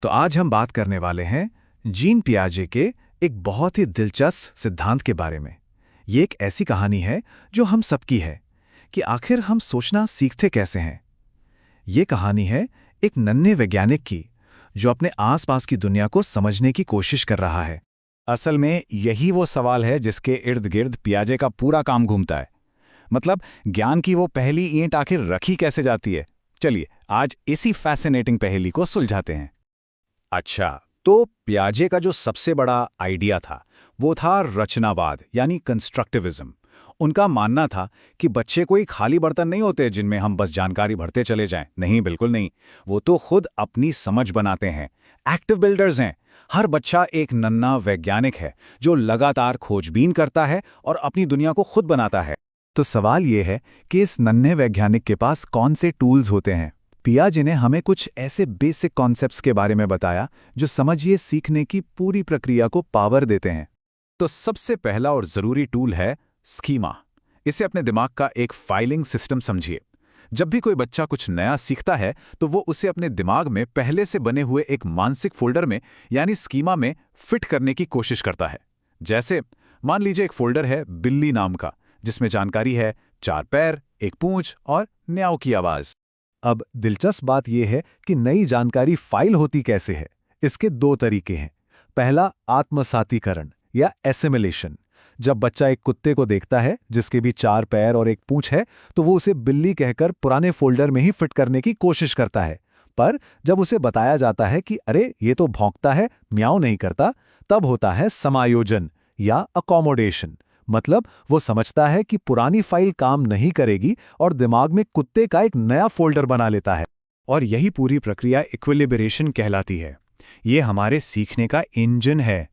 तो आज हम बात करने वाले हैं जीन पियाजे के एक बहुत ही दिलचस्प सिद्धांत के बारे में। ये एक ऐसी कहानी है जो हम सबकी है कि आखिर हम सोचना सीखते कैसे हैं। ये कहानी है एक नन्हे वैज्ञानिक की जो अपने आसपास की दुनिया को समझने की कोशिश कर रहा है। असल में यही वो सवाल है जिसके इर्द गिर्द पियाजे का पूरा काम घूमता है। मतलब ज्ञान की वो पहली ईंट आखिर रखी कैसे जाती है। चलिए आज इसी फैसिनेटिंग पहेली को सुलझाते हैं। अच्छा, तो पियाजे का जो सबसे बड़ा आइडिया था वो था रचनावाद यानी कंस्ट्रक्टिविज्म। उनका मानना था कि बच्चे कोई खाली बर्तन नहीं होते जिनमें हम बस जानकारी भरते चले जाएं। नहीं, बिल्कुल नहीं। वो तो खुद अपनी समझ बनाते हैं, एक्टिव बिल्डर्स हैं। हर बच्चा एक नन्हा वैज्ञानिक है जो लगातार खोजबीन करता है और अपनी दुनिया को खुद बनाता है। तो सवाल ये है कि इस नन्हे वैज्ञानिक के पास कौन से टूल्स होते हैं। पियाजे ने हमें कुछ ऐसे बेसिक कॉन्सेप्ट्स के बारे में बताया जो समझिए सीखने की पूरी प्रक्रिया को पावर देते हैं। तो सबसे पहला और ज़रूरी टूल है स्कीमा। इसे अपने दिमाग का एक फाइलिंग सिस्टम समझिए। जब भी कोई बच्चा कुछ नया सीखता है तो वो उसे अपने दिमाग में पहले से बने हुए एक मानसिक फोल्डर में यानी स्कीमा में फिट करने की कोशिश करता है। जैसे मान लीजिए एक फोल्डर है बिल्ली नाम का, जिसमें जानकारी है 4 पैर, 1 पूंछ और न्याऊ की आवाज़। अब दिलचस्प बात यह है कि नई जानकारी फाइल होती कैसे है। इसके 2 तरीके हैं। पहला, आत्मसातीकरण या एसिमिलेशन। जब बच्चा एक कुत्ते को देखता है जिसके भी 4 पैर और 1 पूंछ है तो वो उसे बिल्ली कहकर पुराने फोल्डर में ही फिट करने की कोशिश करता है। पर जब उसे बताया जाता है कि अरे ये तो भौंकता है, म्याऊं नहीं करता, तब होता है समायोजन या अकोमोडेशन। मतलब वो समझता है कि पुरानी फाइल काम नहीं करेगी और दिमाग में कुत्ते का एक नया फोल्डर बना लेता है। और यही पूरी प्रक्रिया इक्विलिब्रेशन कहलाती है। ये हमारे सीखने का इंजन है।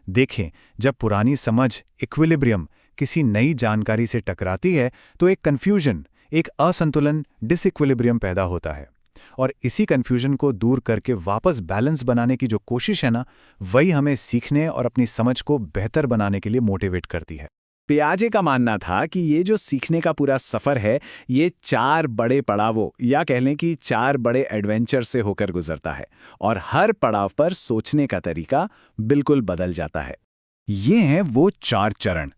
देखें, जब पुरानी समझ इक्विलिब्रियम किसी नई जानकारी से टकराती है तो एक कन्फ्यूजन, एक असंतुलन, डिसइक्विलिब्रियम पैदा होता है। और इसी कन्फ्यूजन को दूर करके वापस बैलेंस बनाने की जो कोशिश है ना, वही हमें सीखने और अपनी समझ को बेहतर बनाने के लिए मोटिवेट करती है। पियाजे का मानना था कि ये जो सीखने का पूरा सफ़र है, ये 4 बड़े पड़ावों या कह लें कि 4 बड़े एडवेंचर से होकर गुजरता है और हर पड़ाव पर सोचने का तरीका बिल्कुल बदल जाता है। ये हैं वो 4 चरण,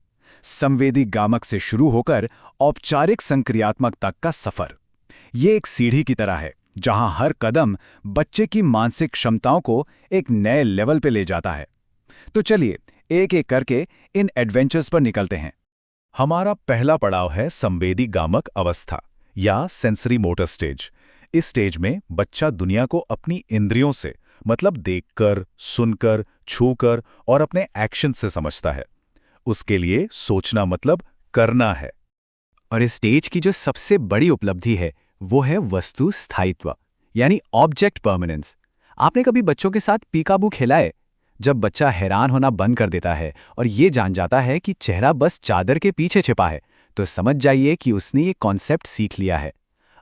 संवेदी गामक से शुरू होकर औपचारिक संक्रियात्मक तक का सफ़र। ये एक सीढ़ी की तरह है जहां हर कदम बच्चे की मानसिक क्षमताओं को एक नए लेवल पे ले जाता है। तो चलिए एक एक करके इन एडवेंचर्स पर निकलते हैं। हमारा पहला पड़ाव है संवेदी गामक अवस्था या सेंसरी मोटर स्टेज। इस स्टेज में बच्चा दुनिया को अपनी इंद्रियों से, मतलब देखकर, सुनकर, छूकर और अपने एक्शन से समझता है। उसके लिए सोचना मतलब करना है। और इस स्टेज की जो सबसे बड़ी उपलब्धि है वो है वस्तु स्थायित्व यानी ऑब्जेक्ट परमानेंस। आपने कभी बच्चों के साथ पीकाबू खेला है? जब बच्चा हैरान होना बंद कर देता है और ये जान जाता है कि चेहरा बस चादर के पीछे छिपा है, तो समझ जाइए कि उसने ये कॉन्सेप्ट सीख लिया है।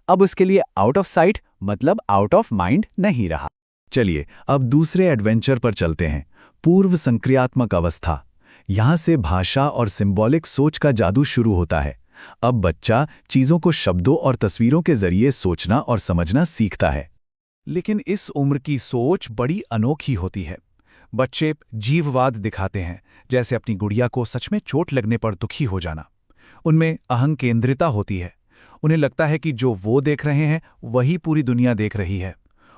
अब उसके लिए आउट ऑफ साइट मतलब आउट ऑफ माइंड नहीं रहा। चलिए अब दूसरे एडवेंचर पर चलते हैं, पूर्व संक्रियात्मक अवस्था। यहां से भाषा और सिंबॉलिक सोच का जादू शुरू होता है। अब बच्चा चीजों को शब्दों और तस्वीरों के जरिए सोचना और समझना सीखता है। लेकिन इस उम्र की सोच बड़ी अनोखी होती है। बच्चे जीववाद दिखाते हैं, जैसे अपनी गुड़िया को सच में चोट लगने पर दुखी हो जाना। उनमें अहंकेंद्रिता होती है। उन्हें लगता है कि जो वो देख रहे हैं वही पूरी दुनिया देख रही है।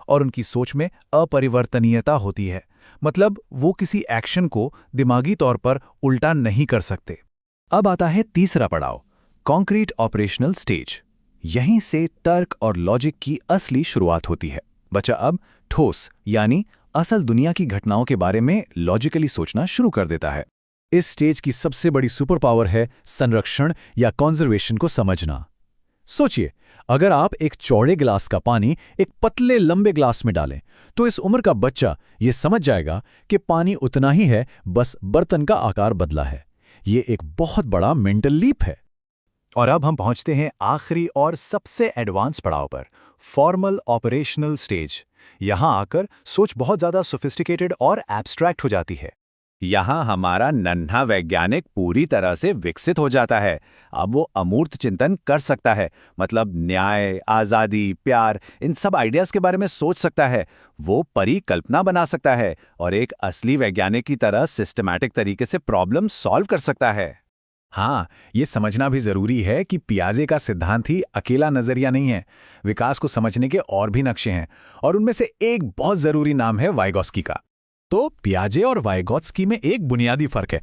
और उनकी सोच में अपरिवर्तनीयता होती है, मतलब वो किसी एक्शन को दिमागी तौर पर उल्टा नहीं कर सकते। अब आता है तीसरा पड़ाव, कॉन्क्रीट ऑपरेशनल स्टेज। यहीं से तर्क और लॉजिक की असली शुरुआत होती है। बच्चा अब ठोस यानी असल दुनिया की घटनाओं के बारे में लॉजिकली सोचना शुरू कर देता है। इस स्टेज की सबसे बड़ी सुपर पावर है संरक्षण या कॉन्जर्वेशन को समझना। सोचिए, अगर आप एक चौड़े गिलास का पानी एक पतले लंबे ग्लास में डालें तो इस उम्र का बच्चा ये समझ जाएगा कि पानी उतना ही है, बस बर्तन का आकार बदला है। ये एक बहुत बड़ा मेंटल लीप है। और अब हम पहुंचते हैं आखिरी और सबसे एडवांस पड़ाव पर, फॉर्मल ऑपरेशनल स्टेज। यहां आकर सोच बहुत ज्यादा सोफिस्टिकेटेड और एब्स्ट्रैक्ट हो जाती है। यहाँ हमारा नन्हा वैज्ञानिक पूरी तरह से विकसित हो जाता है। अब वो अमूर्त चिंतन कर सकता है, मतलब न्याय, आज़ादी, प्यार, इन सब आइडियाज़ के बारे में सोच सकता है। वो परिकल्पना बना सकता है और एक असली वैज्ञानिक की तरह सिस्टमैटिक तरीके से प्रॉब्लम सॉल्व कर सकता है। हाँ, ये समझना भी जरूरी है कि पियाजे का सिद्धांत ही अकेला नजरिया नहीं है। विकास को समझने के और भी नक्शे हैं, और उनमें से एक बहुत जरूरी नाम है वाइगॉत्स्की का। तो पियाजे और वाइगॉत्स्की में एक बुनियादी फर्क है।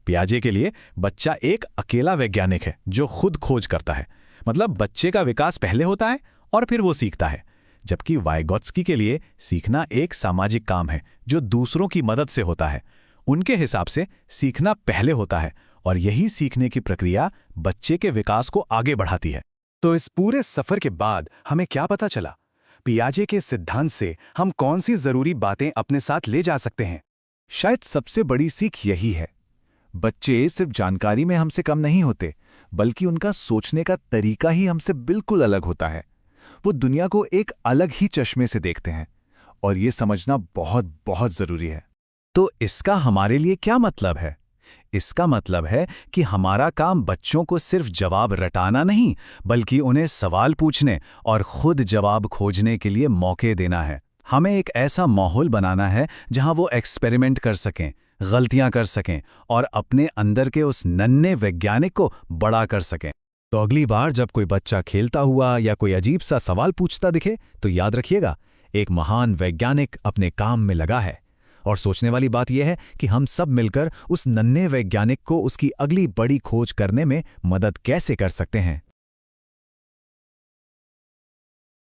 पियाजे के लिए बच्चा एक अकेला वैज्ञानिक है जो खुद खोज करता है, मतलब बच्चे का विकास पहले होता है और फिर वो सीखता है। जबकि वाइगॉत्स्की के लिए सीखना एक सामाजिक काम है जो दूसरों की मदद से होता है। उनके हिसाब से सीखना पहले होता है और यही सीखने की प्रक्रिया बच्चे के विकास को आगे बढ़ाती है। तो इस पूरे सफर के बाद हमें क्या पता चला? पियाजे के सिद्धांत से हम कौन सी जरूरी बातें अपने साथ ले जा सकते हैं? शायद सबसे बड़ी सीख यही है, बच्चे सिर्फ जानकारी में हमसे कम नहीं होते, बल्कि उनका सोचने का तरीका ही हमसे बिल्कुल अलग होता है। वो दुनिया को एक अलग ही चश्मे से देखते हैं, और ये समझना बहुत बहुत जरूरी है। तो इसका हमारे लिए क्या मतलब है? इसका मतलब है कि हमारा काम बच्चों को सिर्फ जवाब रटाना नहीं, बल्कि उन्हें सवाल पूछने और खुद जवाब खोजने के लिए मौके देना है। हमें एक ऐसा माहौल बनाना है जहां वो एक्सपेरिमेंट कर सकें, गलतियां कर सकें और अपने अंदर के उस नन्हे वैज्ञानिक को बड़ा कर सकें। तो अगली बार जब कोई बच्चा खेलता हुआ या कोई अजीब सा सवाल पूछता दिखे, तो याद रखिएगा, एक महान वैज्ञानिक अपने काम में लगा है। और सोचने वाली बात यह है कि हम सब मिलकर उस नन्हे वैज्ञानिक को उसकी अगली बड़ी खोज करने में मदद कैसे कर सकते हैं।